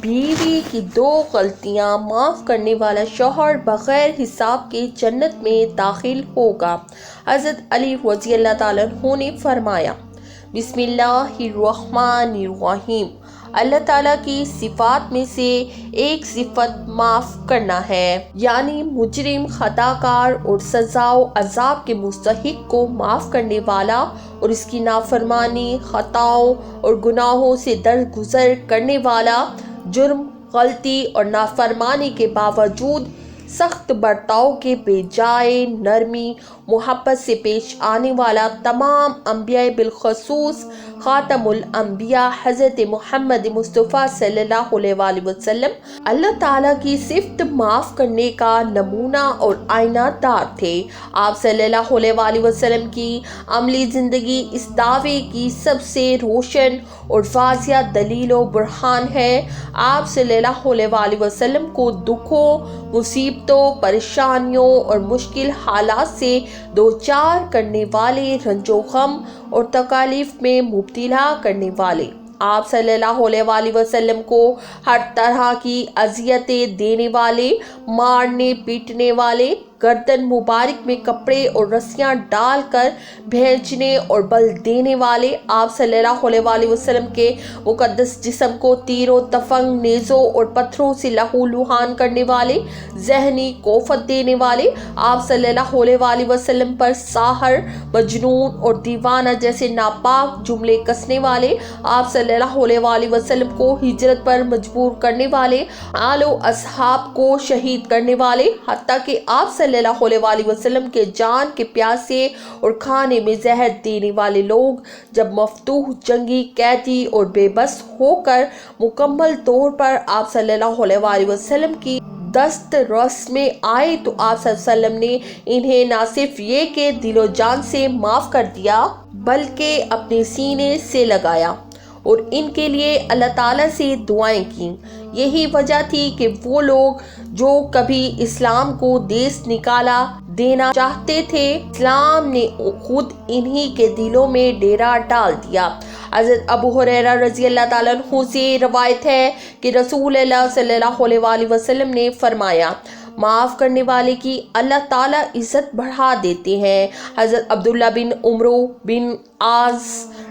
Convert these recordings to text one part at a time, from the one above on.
بیوی کی 2 غلطیاں معاف کرنے والا شوہر بغیر حساب کے جنت میں داخل ہوگا۔ حضرت علی رضی اللہ تعالیٰ عنہ نے فرمایا، بسم اللہ الرحمن الرحیم، اللہ تعالیٰ کی صفات میں سے ایک صفت معاف کرنا ہے، یعنی مجرم، خطا کار اور سزا و عذاب کے مستحق کو معاف کرنے والا اور اس کی نافرمانی، خطاؤں اور گناہوں سے درگزر کرنے والا، جرم، غلطی اور نافرمانی کے باوجود سخت برتاؤ کے بجائے نرمی، محبت سے پیش آنے والا، تمام انبیاء بالخصوص خاتم الانبیاء حضرت محمد مصطفیٰ صلی اللہ علیہ وآلہ وسلم اللہ تعالیٰ کی صفت معاف کرنے کا نمونہ اور آئینہ دار تھے۔ آپ صلی اللہ علیہ وآلہ وسلم کی عملی زندگی اس دعوے کی سب سے روشن اور واضح دلیل و برہان ہے۔ آپ صلی اللہ علیہ وآلہ وسلم کو دکھوں، مصیبتوں، پریشانیوں اور مشکل حالات سے دوچار کرنے والے، رنج و غم اور تکالیف میں مبتلا کرنے والے، آپ صلی اللہ علیہ وآلہ وسلم کو ہر طرح کی اذیتیں دینے والے، مارنے پیٹنے والے، گردن مبارک میں کپڑے اور رسیاں ڈال کر بھیجنے اور بل دینے والے، آپ صلی اللہ علیہ وآلہ وسلم کے مقدس جسم کو تیروں، تفنگ، نیزوں اور پتھروں سے لہو لہان کرنے والے، ذہنی کوفت دینے والے، آپ صلی اللہ علیہ وآلہ وسلم پر ساحر، مجنون اور دیوانہ جیسے ناپاک جملے کسنے والے، آپ صلی اللہ علیہ وآلہ وسلم کو ہجرت پر مجبور کرنے والے، آل و اصحاب کو شہید کرنے والے، حتیٰ کہ آپ صلی اللہ علیہ وآلہ وسلم کے جان کے پیاسے اور کھانے میں زہر دینے والے لوگ جب مفتوح، جنگی، قیدی اور بے بس ہو کر مکمل طور پر آپ صلی اللہ علیہ وآلہ وسلم کی دست رس میں آئے تو آپ صلی اللہ علیہ وسلم نے انہیں نہ صرف یہ کہ دل و جان سے معاف کر دیا بلکہ اپنے سینے سے لگایا اور ان کے لیے اللہ تعالیٰ سے دعائیں کیں۔ یہی وجہ تھی کہ وہ لوگ جو کبھی اسلام کو دیس نکالا دینا چاہتے تھے، اسلام نے خود انہی کے دلوں میں ڈیرا ڈال دیا۔ حضرت ابو ہریرہ رضی اللہ تعالیٰ عنہ سے روایت ہے کہ رسول اللہ صلی اللہ علیہ وآلہ وسلم نے فرمایا، معاف کرنے والے کی اللہ تعالیٰ عزت بڑھا دیتے ہیں۔ حضرت عبداللہ بن عمرو بن عاص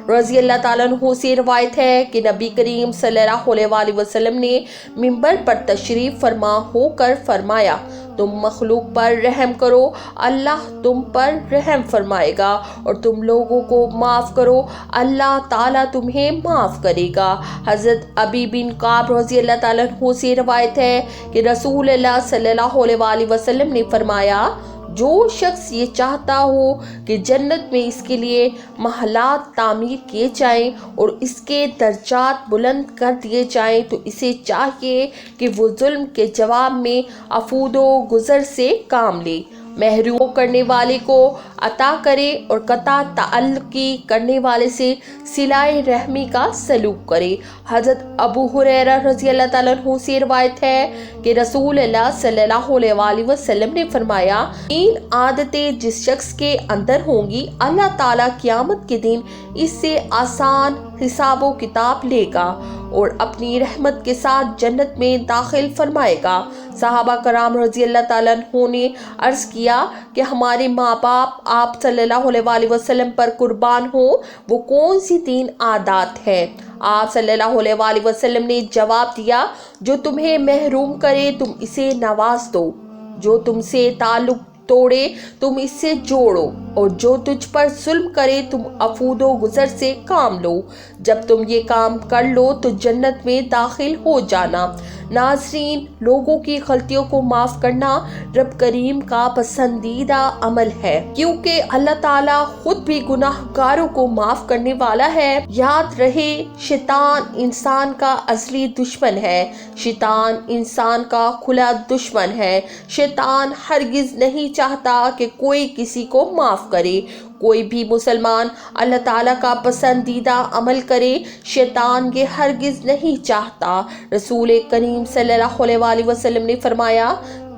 رضی اللہ تعالیٰ عنہ سے روایت ہے کہ نبی کریم صلی اللہ علیہ وآلہ وسلم نے منبر پر تشریف فرما ہو کر فرمایا، تم مخلوق پر رحم کرو، اللہ تم پر رحم فرمائے گا، اور تم لوگوں کو معاف کرو، اللہ تعالیٰ تمہیں معاف کرے گا۔ حضرت ابی بن کعب رضی اللہ تعالیٰ عنہ سے روایت ہے کہ رسول اللہ صلی اللہ علیہ وآلہ وسلم نے فرمایا، جو شخص یہ چاہتا ہو کہ جنت میں اس کے لیے محلات تعمیر کیے جائیں اور اس کے درجات بلند کر دیے جائیں تو اسے چاہیے کہ وہ ظلم کے جواب میں عفو و گزر سے کام لے، محروم کرنے والے کو عطا کرے اور قطع تعلقی کرنے والے سے صلہ رحمی کا سلوک کرے۔ حضرت ابو ہریرہ رضی اللہ تعالیٰ عنہ سے روایت ہے کہ رسول اللہ صلی اللہ علیہ وآلہ وسلم نے فرمایا، 3 عادتیں جس شخص کے اندر ہوں گی، اللہ تعالیٰ قیامت کے دن اس سے آسان حساب و کتاب لے گا اور اپنی رحمت کے ساتھ جنت میں داخل فرمائے گا۔ صحابہ کرام رضی اللہ تعالیٰ عنہ نے عرض کیا کہ ہمارے ماں باپ آپ صلی اللہ علیہ وآلہ وسلم پر قربان ہوں، وہ کون سی 3 عادات ہیں؟ آپ صلی اللہ علیہ وآلہ وسلم نے جواب دیا، جو تمہیں محروم کرے تم اسے نواز دو، جو تم سے تعلق توڑے تم اس سے جوڑو، اور جو تجھ پر ظلم کرے تم عفو و گزر سے کام لو۔ جب تم یہ کام کر لو تو جنت میں داخل ہو جانا۔ ناظرین، لوگوں کی غلطیوں کو معاف کرنا رب کریم کا پسندیدہ عمل ہے، کیونکہ اللہ تعالیٰ خود بھی گناہ گاروں کو معاف کرنے والا ہے۔ یاد رہے، شیطان انسان کا ازلی دشمن ہے، شیطان انسان کا کھلا دشمن ہے۔ شیطان ہرگز نہیں چاہتا کہ کوئی کسی کو معاف کرے۔ کوئی بھی مسلمان اللہ تعالیٰ کا پسندیدہ عمل کرے، شیطان یہ ہرگز نہیں چاہتا۔ رسول کریم صلی اللہ علیہ وآلہ وسلم نے فرمایا،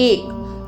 1,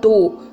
2,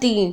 3,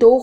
2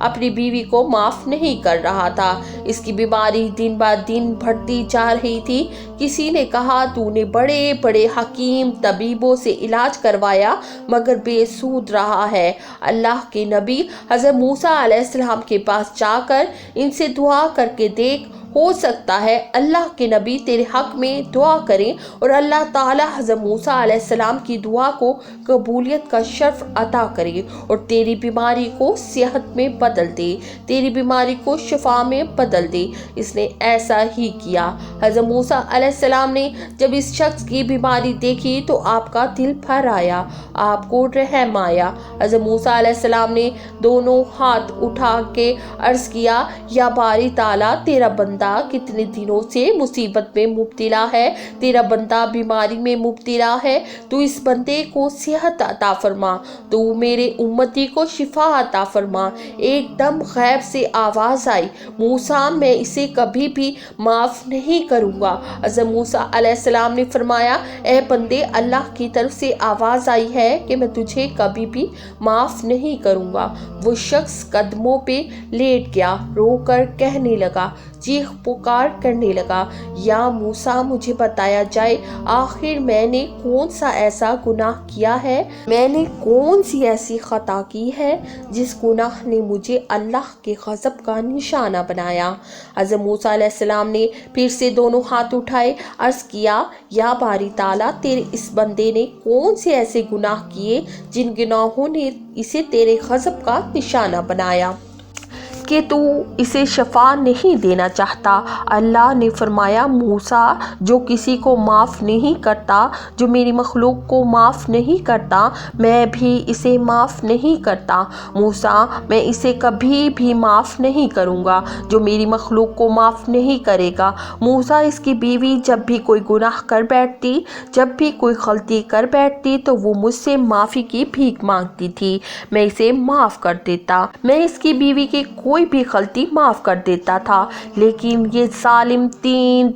اپنی بیوی کو معاف نہیں کر رہا تھا۔ اس کی بیماری دن بہ دن بڑھتی جا رہی تھی۔ کسی نے کہا تو نے بڑے بڑے حکیم طبیبوں سے علاج کروایا مگر بے سود رہا ہے۔ اللہ کے نبی حضرت موسیٰ علیہ السلام کے پاس جا کر ان سے دعا کر کے دیکھ، ہو سکتا ہے اللہ کے نبی تیرے حق میں دعا کریں اور اللہ تعالیٰ حضرت موسیٰ علیہ السلام کی دعا کو قبولیت کا شرف عطا کرے اور تیری بیماری کو صحت میں بدل دے، تیری بیماری کو شفا میں بدل دے۔ اس نے ایسا ہی کیا۔ حضرت موسیٰ علیہ السلام نے جب اس شخص کی بیماری دیکھی تو آپ کا دل بھر آیا، آپ کو رحم آیا۔ حضرت موسیٰ علیہ السلام نے دونوں ہاتھ اٹھا کے عرض کیا، یا باری تعالیٰ، تیرا بندہ کتنے دنوں سے مصیبت میں مبتلا ہے، تیرا بندہ بیماری میں مبتلا ہے، تو اس بندے کو صحت عطا فرما، تو میرے امتی کو شفا عطا فرما۔ ایک دم غیب سے آواز آئی، موسیٰ میں اسے کبھی بھی معاف نہیں کروں گا۔ حضرت موسیٰ علیہ السلام نے فرمایا، اے بندے، اللہ کی طرف سے آواز آئی ہے کہ میں تجھے کبھی بھی معاف نہیں کروں گا۔ وہ شخص قدموں پہ لیٹ گیا، رو کر کہنے لگا، چیخ پکار کرنے لگا، یا موسیٰ، مجھے بتایا جائے آخر میں نے کون سا ایسا گناہ کیا ہے، میں نے کون سی ایسی خطا کی ہے جس گناہ نے مجھے اللہ کے غضب کا نشانہ بنایا۔ حضرت موسیٰ علیہ السلام نے پھر سے دونوں ہاتھ اٹھائے، عرض کیا، یا باری تعالیٰ، تیرے اس بندے نے کون سے ایسے گناہ کیے جن گناہوں نے اسے تیرے غضب کا نشانہ بنایا کہ تو اسے شفا نہیں دینا چاہتا؟ اللہ نے فرمایا، موسیٰ، جو کسی کو معاف نہیں کرتا، جو میری مخلوق کو معاف نہیں کرتا، میں بھی اسے معاف نہیں کرتا۔ موسیٰ، میں اسے کبھی بھی معاف نہیں کروں گا جو میری مخلوق کو معاف نہیں کرے گا۔ موسیٰ، اس کی بیوی جب بھی کوئی گناہ کر بیٹھتی، جب بھی کوئی غلطی کر بیٹھتی تو وہ مجھ سے معافی کی بھیک مانگتی تھی، میں اسے معاف کر دیتا، میں اس کی بیوی کی کوئی بھی غلطی معاف کر دیتا تھا، لیکن یہ ظالم 3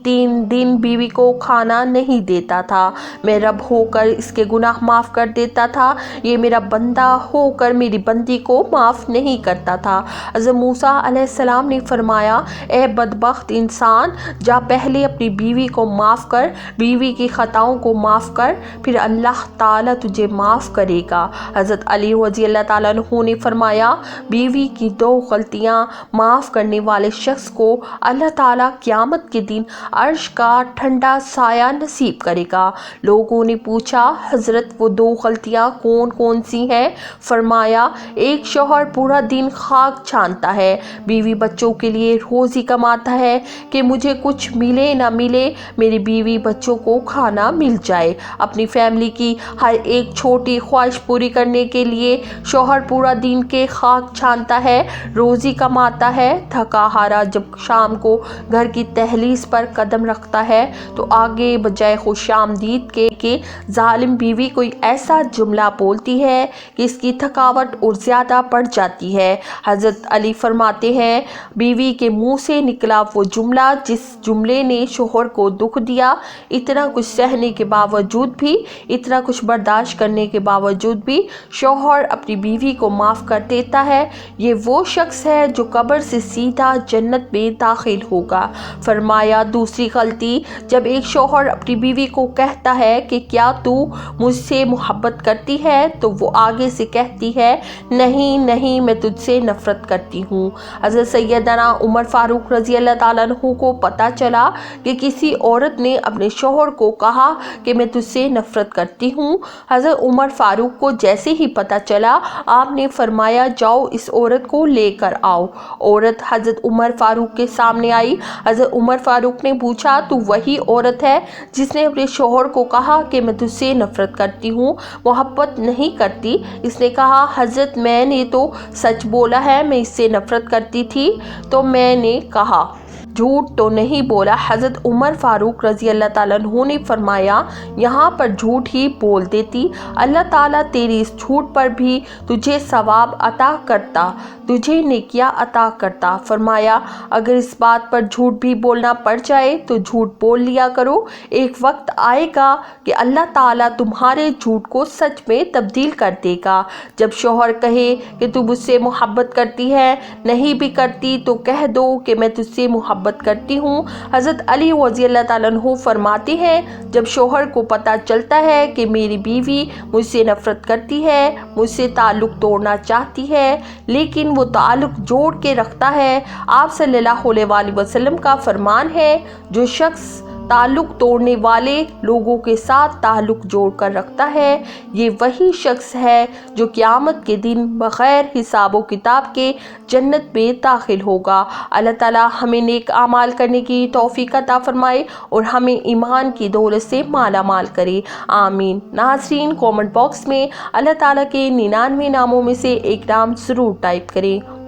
دن بیوی کو کھانا نہیں دیتا تھا۔ میں رب ہو کر اس کے گناہ معاف کر دیتا تھا، یہ میرا بندہ ہو کر میری بندی کو معاف نہیں کرتا تھا۔ حضرت موسیٰ علیہ السلام نے فرمایا، اے بدبخت انسان، جا پہلے اپنی بیوی کو معاف کر، بیوی کی خطاؤں کو معاف کر، پھر اللہ تعالیٰ تجھے معاف کرے گا۔ حضرت علی رضی اللہ تعالیٰ عنہ نے فرمایا، بیوی کی 2 غلطیاں معاف کرنے والے شخص کو اللہ تعالیٰ قیامت کے دن عرش کا ٹھنڈا سایہ نصیب کرے گا۔ لوگوں نے پوچھا، حضرت وہ 2 غلطیاں کون کون سی ہیں؟ فرمایا، ایک شوہر پورا دن خاک چھانتا ہے، بیوی بچوں کے لیے روزی کماتا ہے کہ مجھے کچھ ملے نہ ملے، میری بیوی بچوں کو کھانا مل جائے۔ اپنی فیملی کی ہر ایک چھوٹی خواہش پوری کرنے کے لیے شوہر پورا دن کے خاک چھانتا ہے، روزی کماتا ہے، تھکا ہارا جب شام کو گھر کی دہلیز پر قدم رکھتا ہے تو آگے بجائے خوش آمدید کے ظالم بیوی کوئی ایسا جملہ بولتی ہے کہ اس کی تھکاوٹ اور زیادہ بڑھ جاتی ہے۔ حضرت علی فرماتے ہیں، بیوی کے منہ سے نکلا وہ جملہ جس جملے نے شوہر کو دکھ دیا، اتنا کچھ سہنے کے باوجود بھی، اتنا کچھ برداشت کرنے کے باوجود بھی شوہر اپنی بیوی کو معاف کر دیتا ہے، یہ وہ شخص ہے جو قبر سے سیدھا جنت میں داخل ہوگا۔ فرمایا، دوسری غلطی، جب ایک شوہر اپنی بیوی کو کہتا ہے کہ کیا تو مجھ سے محبت کرتی ہے تو وہ آگے سے کہتی ہے، نہیں نہیں، میں تجھ سے نفرت کرتی ہوں۔ حضرت سیدنا عمر فاروق رضی اللہ تعالیٰ عنہ کو پتہ چلا کہ کسی عورت نے اپنے شوہر کو کہا کہ میں تجھ سے نفرت کرتی ہوں۔ حضرت عمر فاروق کو جیسے ہی پتہ چلا، آپ نے فرمایا، جاؤ اس عورت کو لے کر آؤ۔ عورت حضرت عمر فاروق کے سامنے آئی۔ حضرت عمر فاروق نے پوچھا، تو وہی عورت ہے جس نے اپنے شوہر کو کہا کہ میں تجھ سے نفرت کرتی ہوں، محبت نہیں کرتی؟ اس نے کہا، حضرت میں نے تو سچ بولا ہے، میں اس سے نفرت کرتی تھی۔ تو میں نے کہا، جھوٹ تو نہیں بولا۔ حضرت عمر فاروق رضی اللہ تعالیٰ عنہ نے فرمایا یہاں پر جھوٹ ہی بول دیتی، اللہ تعالیٰ تیری اس جھوٹ پر بھی تجھے ثواب عطا کرتا، تجھے نیکیاں عطا کرتا۔ فرمایا اگر اس بات پر جھوٹ بھی بولنا پڑ جائے تو جھوٹ بول لیا کرو، ایک وقت آئے گا کہ اللہ تعالیٰ تمہارے جھوٹ کو سچ میں تبدیل کر دے گا۔ جب شوہر کہے کہ تو مجھ سے محبت کرتی ہے، نہیں بھی کرتی تو کہہ دو کہ میں تجھ سے محبت کرتی ہوں۔ حضرت علی رضی اللہ تعالیٰ عنہ فرماتے ہیں جب شوہر کو پتہ چلتا ہے کہ میری بیوی مجھ سے نفرت کرتی ہے، مجھ سے تعلق توڑنا چاہتی ہے لیکن وہ تعلق جوڑ کے رکھتا ہے، آپ صلی اللہ علیہ وآلہ وسلم کا فرمان ہے جو شخص تعلق توڑنے والے لوگوں کے ساتھ تعلق جوڑ کر رکھتا ہے یہ وہی شخص ہے جو قیامت کے دن بغیر حساب و کتاب کے جنت میں داخل ہوگا۔ اللہ تعالیٰ ہمیں نیک اعمال کرنے کی توفیق عطا فرمائے اور ہمیں ایمان کی دولت سے مالا مال کرے، آمین۔ ناظرین کامنٹ باکس میں اللہ تعالیٰ کے 99 ناموں میں سے ایک نام ضرور ٹائپ کریں۔